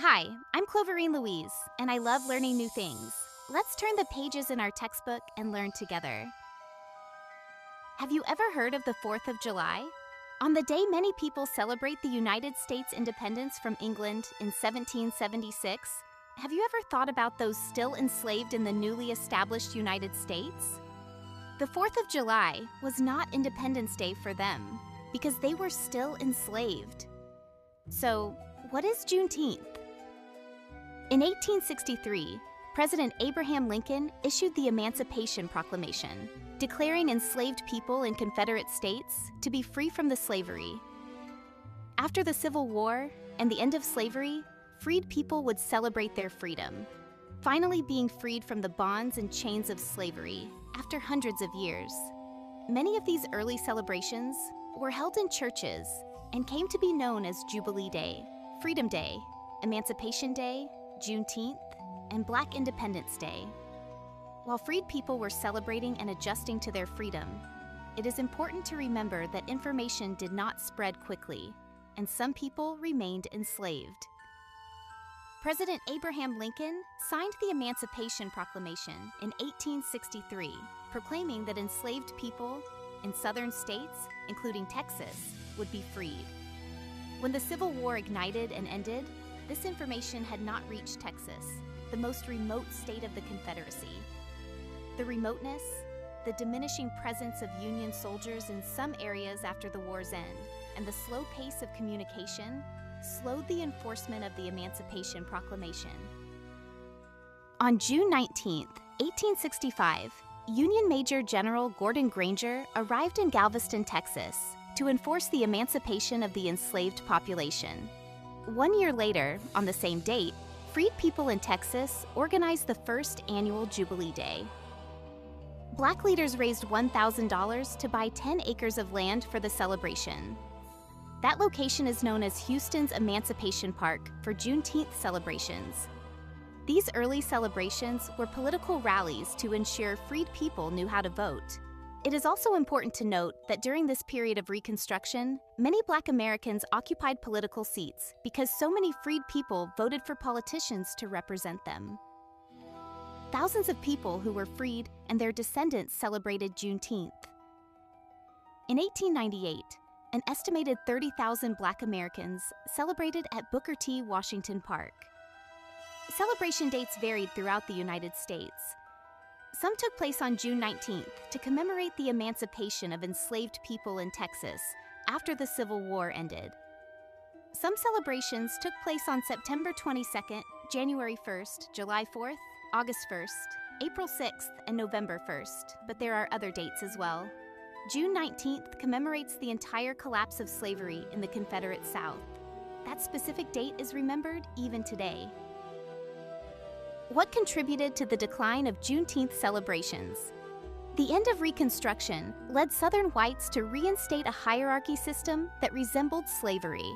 Hi, I'm Cloverine Louise, and I love learning new things. Let's turn the pages in our textbook and learn together. Have you ever heard of the 4th of July? On the day many people celebrate the United States independence from England in 1776, have you ever thought about those still enslaved in the newly established United States? The 4th of July was not Independence Day for them because they were still enslaved. So, what is Juneteenth? In 1863, President Abraham Lincoln issued the Emancipation Proclamation, declaring enslaved people in Confederate states to be free from the slavery. After the Civil War and the end of slavery, freed people would celebrate their freedom, finally being freed from the bonds and chains of slavery after hundreds of years. Many of these early celebrations were held in churches and came to be known as Jubilee Day, Freedom Day, Emancipation Day, Juneteenth, and Black Independence Day. While freed people were celebrating and adjusting to their freedom, it is important to remember that information did not spread quickly, and some people remained enslaved. President Abraham Lincoln signed the Emancipation Proclamation in 1863, proclaiming that enslaved people in southern states, including Texas, would be freed. When the Civil War ignited and ended, this information had not reached Texas, the most remote state of the Confederacy. The remoteness, the diminishing presence of Union soldiers in some areas after the war's end, and the slow pace of communication slowed the enforcement of the Emancipation Proclamation. On June 19, 1865, Union Major General Gordon Granger arrived in Galveston, Texas, to enforce the emancipation of the enslaved population. 1 year later, on the same date, freed people in Texas organized the first annual Jubilee Day. Black leaders raised $1,000 to buy 10 acres of land for the celebration. That location is known as Houston's Emancipation Park for Juneteenth celebrations. These early celebrations were political rallies to ensure freed people knew how to vote. It is also important to note that during this period of Reconstruction, many Black Americans occupied political seats because so many freed people voted for politicians to represent them. Thousands of people who were freed and their descendants celebrated Juneteenth. In 1898, an estimated 30,000 Black Americans celebrated at Booker T. Washington Park. Celebration dates varied throughout the United States. Some took place on June 19th to commemorate the emancipation of enslaved people in Texas after the Civil War ended. Some celebrations took place on September 22nd, January 1st, July 4th, August 1st, April 6th, and November 1st, but there are other dates as well. June 19th commemorates the entire collapse of slavery in the Confederate South. That specific date is remembered even today. What contributed to the decline of Juneteenth celebrations? The end of Reconstruction led Southern whites to reinstate a hierarchy system that resembled slavery.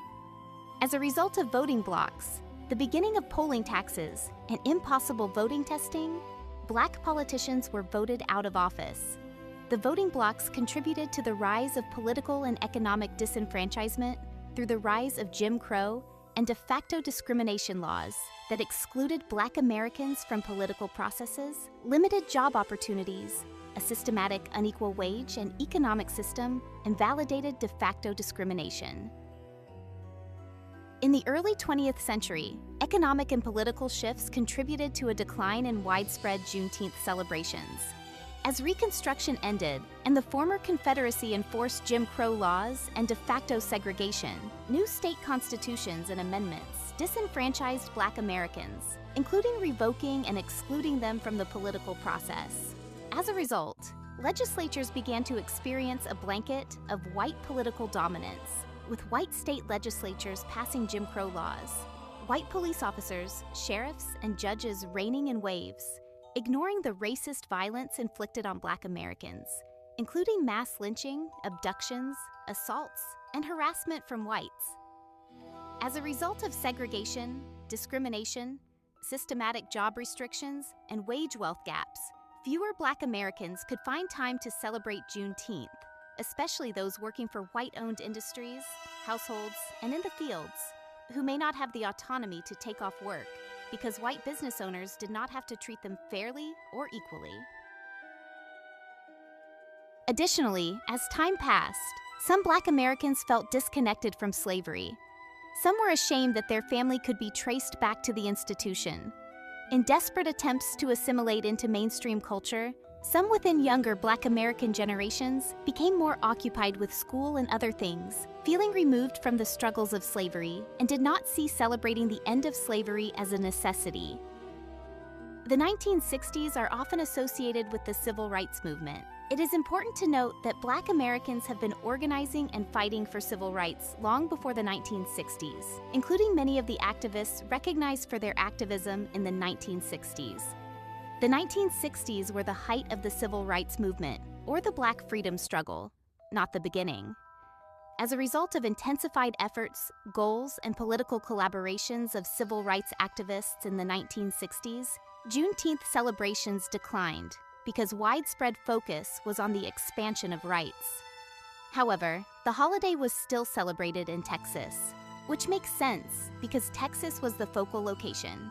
As a result of voting blocks, the beginning of polling taxes, and impossible voting testing, Black politicians were voted out of office. The voting blocks contributed to the rise of political and economic disenfranchisement through the rise of Jim Crow and de facto discrimination laws that excluded Black Americans from political processes, limited job opportunities, a systematic unequal wage and economic system, and validated de facto discrimination. In the early 20th century, economic and political shifts contributed to a decline in widespread Juneteenth celebrations. As Reconstruction ended and the former Confederacy enforced Jim Crow laws and de facto segregation, new state constitutions and amendments disenfranchised Black Americans, including revoking and excluding them from the political process. As a result, legislatures began to experience a blanket of white political dominance, with white state legislatures passing Jim Crow laws, white police officers, sheriffs, and judges reigning in waves, ignoring the racist violence inflicted on Black Americans, including mass lynching, abductions, assaults, and harassment from whites. As a result of segregation, discrimination, systematic job restrictions, and wage wealth gaps, fewer Black Americans could find time to celebrate Juneteenth, especially those working for white-owned industries, households, and in the fields, who may not have the autonomy to take off work because white business owners did not have to treat them fairly or equally. Additionally, as time passed, some Black Americans felt disconnected from slavery. Some were ashamed that their family could be traced back to the institution. In desperate attempts to assimilate into mainstream culture, some within younger Black American generations became more occupied with school and other things, feeling removed from the struggles of slavery, and did not see celebrating the end of slavery as a necessity. The 1960s are often associated with the Civil Rights Movement. It is important to note that Black Americans have been organizing and fighting for civil rights long before the 1960s, including many of the activists recognized for their activism in the 1960s. The 1960s were the height of the Civil Rights Movement, or the Black freedom struggle, not the beginning. As a result of intensified efforts, goals, and political collaborations of civil rights activists in the 1960s, Juneteenth celebrations declined because widespread focus was on the expansion of rights. However, the holiday was still celebrated in Texas, which makes sense because Texas was the focal location,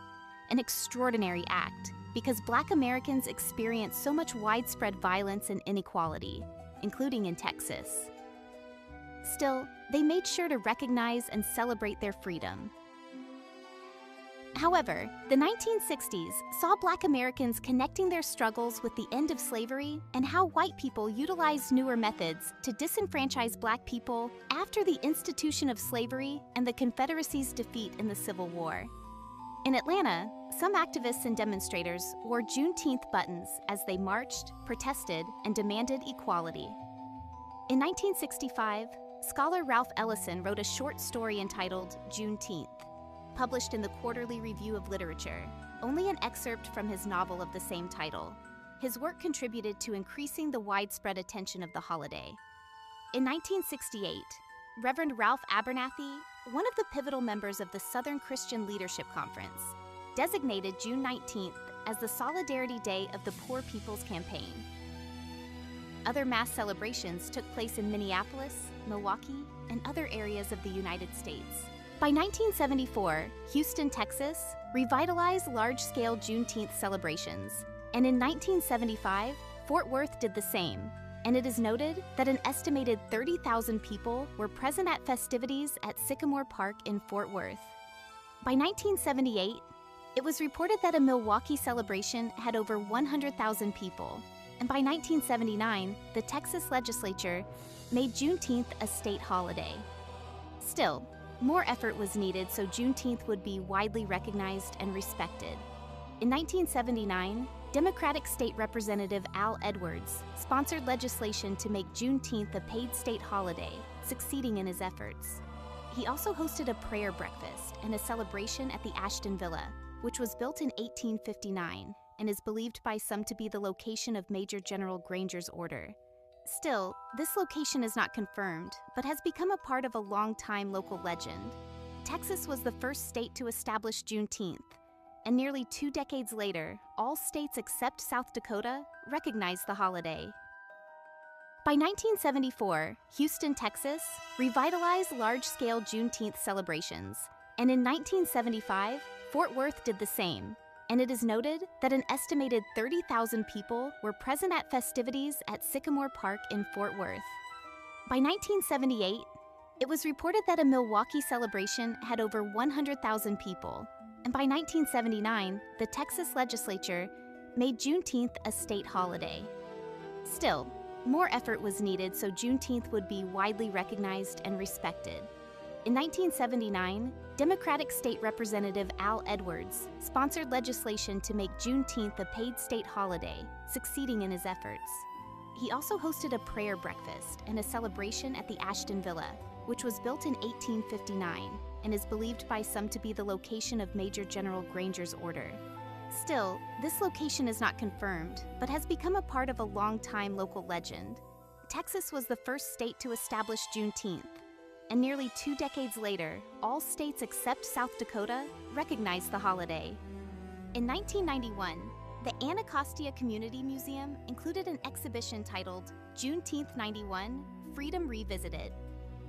an extraordinary act because Black Americans experienced so much widespread violence and inequality, including in Texas. Still, they made sure to recognize and celebrate their freedom. However, the 1960s saw Black Americans connecting their struggles with the end of slavery and how white people utilized newer methods to disenfranchise Black people after the institution of slavery and the Confederacy's defeat in the Civil War. In Atlanta, some activists and demonstrators wore Juneteenth buttons as they marched, protested, and demanded equality. In 1965, scholar Ralph Ellison wrote a short story entitled Juneteenth, published in the Quarterly Review of Literature, only an excerpt from his novel of the same title. His work contributed to increasing the widespread attention of the holiday. In 1968, Reverend Ralph Abernathy, one of the pivotal members of the Southern Christian Leadership Conference, designated June 19th as the Solidarity Day of the Poor People's Campaign. Other mass celebrations took place in Minneapolis, Milwaukee, and other areas of the United States. By 1974, Houston, Texas, revitalized large-scale Juneteenth celebrations, and in 1975, Fort Worth did the same, and it is noted that an estimated 30,000 people were present at festivities at Sycamore Park in Fort Worth. By 1978, it was reported that a Milwaukee celebration had over 100,000 people, and by 1979, the Texas legislature made Juneteenth a state holiday. Still, more effort was needed so Juneteenth would be widely recognized and respected. In 1979, Democratic State Representative Al Edwards sponsored legislation to make Juneteenth a paid state holiday, succeeding in his efforts. He also hosted a prayer breakfast and a celebration at the Ashton Villa, which was built in 1859 and is believed by some to be the location of Major General Granger's order. Still, this location is not confirmed, but has become a part of a long-time local legend. Texas was the first state to establish Juneteenth, and nearly 2 decades later, all states except South Dakota recognized the holiday. By 1974, Houston, Texas, revitalized large-scale Juneteenth celebrations, and in 1975, Fort Worth did the same. And it is noted that an estimated 30,000 people were present at festivities at Sycamore Park in Fort Worth. By 1978, it was reported that a Milwaukee celebration had over 100,000 people, and by 1979, the Texas legislature made Juneteenth a state holiday. Still, more effort was needed so Juneteenth would be widely recognized and respected. In 1979, Democratic State Representative Al Edwards sponsored legislation to make Juneteenth a paid state holiday, succeeding in his efforts. He also hosted a prayer breakfast and a celebration at the Ashton Villa, which was built in 1859 and is believed by some to be the location of Major General Granger's order. Still, this location is not confirmed, but has become a part of a long-time local legend. Texas was the first state to establish Juneteenth, and nearly 2 decades later, all states except South Dakota recognized the holiday. In 1991, the Anacostia Community Museum included an exhibition titled Juneteenth '91 – Freedom Revisited.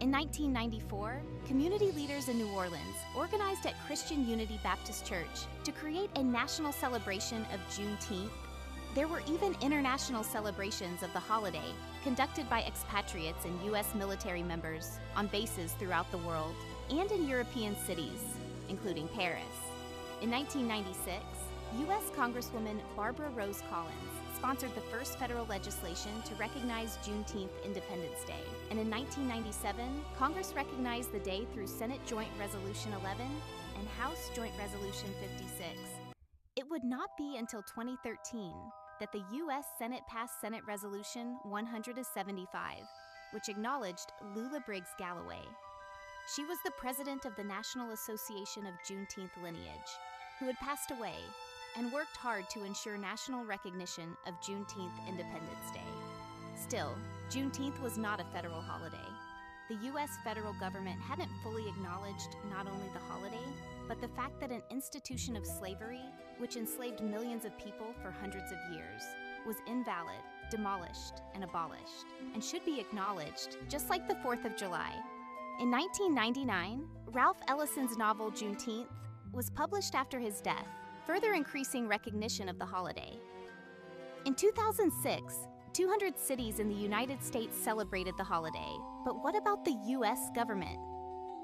In 1994, community leaders in New Orleans organized at Christian Unity Baptist Church to create a national celebration of Juneteenth. There were even international celebrations of the holiday conducted by expatriates and U.S. military members on bases throughout the world and in European cities, including Paris. In 1996, U.S. Congresswoman Barbara Rose Collins sponsored the first federal legislation to recognize Juneteenth Independence Day. And in 1997, Congress recognized the day through Senate Joint Resolution 11 and House Joint Resolution 56. It would not be until 2013 that the U.S. Senate passed Senate Resolution 175, which acknowledged Lula Briggs Galloway. She was the president of the National Association of Juneteenth Lineage, who had passed away and worked hard to ensure national recognition of Juneteenth Independence Day. Still, Juneteenth was not a federal holiday. The U.S. federal government hadn't fully acknowledged not only the holiday, but the fact that an institution of slavery, which enslaved millions of people for hundreds of years, was invalid, demolished, and abolished, and should be acknowledged, just like the 4th of July. In 1999, Ralph Ellison's novel Juneteenth was published after his death, further increasing recognition of the holiday. In 2006, 200 cities in the United States celebrated the holiday, but what about the U.S. government?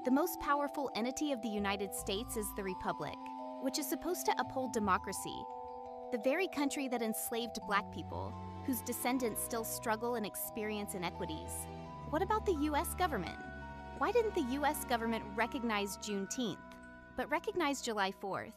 The most powerful entity of the United States is the Republic, which is supposed to uphold democracy, the very country that enslaved Black people, whose descendants still struggle and experience inequities. What about the U.S. government? Why didn't the U.S. government recognize Juneteenth, but recognize July 4th?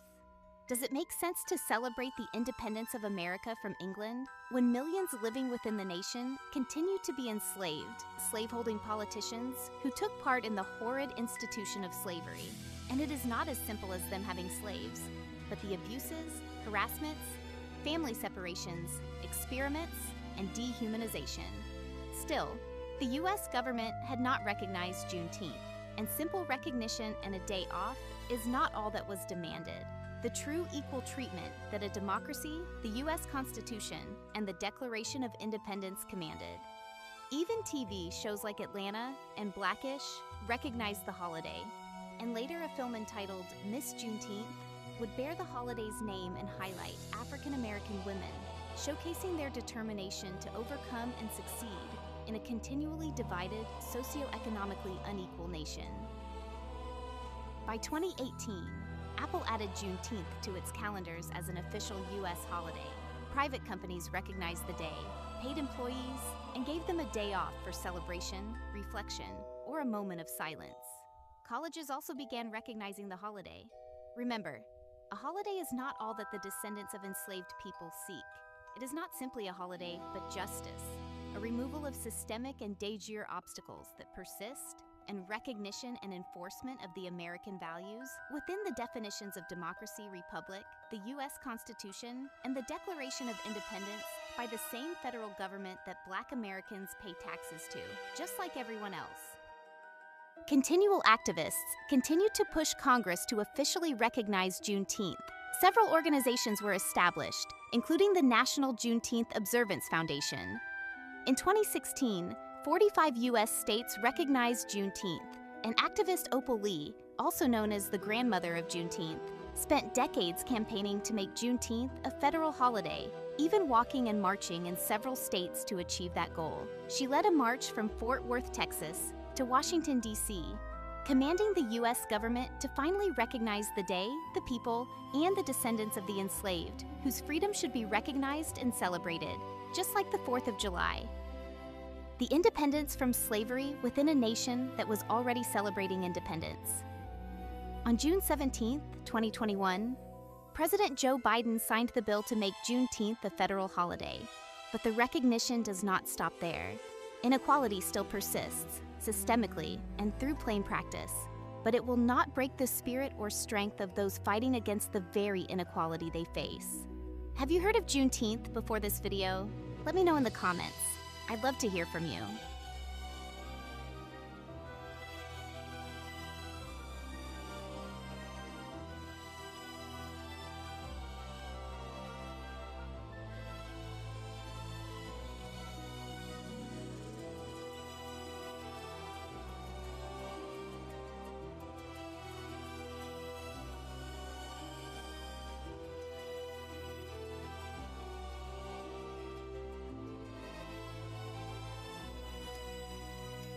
Does it make sense to celebrate the independence of America from England when millions living within the nation continue to be enslaved, slaveholding politicians who took part in the horrid institution of slavery? And it is not as simple as them having slaves, but the abuses, harassments, family separations, experiments, and dehumanization. Still, the U.S. government had not recognized Juneteenth, and simple recognition and a day off is not all that was demanded. The true equal treatment that a democracy, the U.S. Constitution, and the Declaration of Independence commanded. Even TV shows like Atlanta and Blackish recognized the holiday, and later a film entitled Miss Juneteenth would bear the holiday's name and highlight African American women, showcasing their determination to overcome and succeed in a continually divided, socioeconomically unequal nation. By 2018, Apple added Juneteenth to its calendars as an official U.S. holiday. Private companies recognized the day, paid employees, and gave them a day off for celebration, reflection, or a moment of silence. Colleges also began recognizing the holiday. Remember, a holiday is not all that the descendants of enslaved people seek. It is not simply a holiday, but justice, a removal of systemic and de jure obstacles that persist, and recognition and enforcement of the American values within the definitions of democracy, republic, the U.S. Constitution, and the Declaration of Independence by the same federal government that Black Americans pay taxes to, just like everyone else. Continual activists continued to push Congress to officially recognize Juneteenth. Several organizations were established, including the National Juneteenth Observance Foundation. In 2016, 45 U.S. states recognized Juneteenth, and activist Opal Lee, also known as the grandmother of Juneteenth, spent decades campaigning to make Juneteenth a federal holiday, even walking and marching in several states to achieve that goal. She led a march from Fort Worth, Texas, to Washington, D.C., commanding the U.S. government to finally recognize the day, the people, and the descendants of the enslaved, whose freedom should be recognized and celebrated, just like the 4th of July. The independence from slavery within a nation that was already celebrating independence. On June 17, 2021, President Joe Biden signed the bill to make Juneteenth a federal holiday. But the recognition does not stop there. Inequality still persists, systemically and through plain practice, but it will not break the spirit or strength of those fighting against the very inequality they face. Have you heard of Juneteenth before this video? Let me know in the comments. I'd love to hear from you.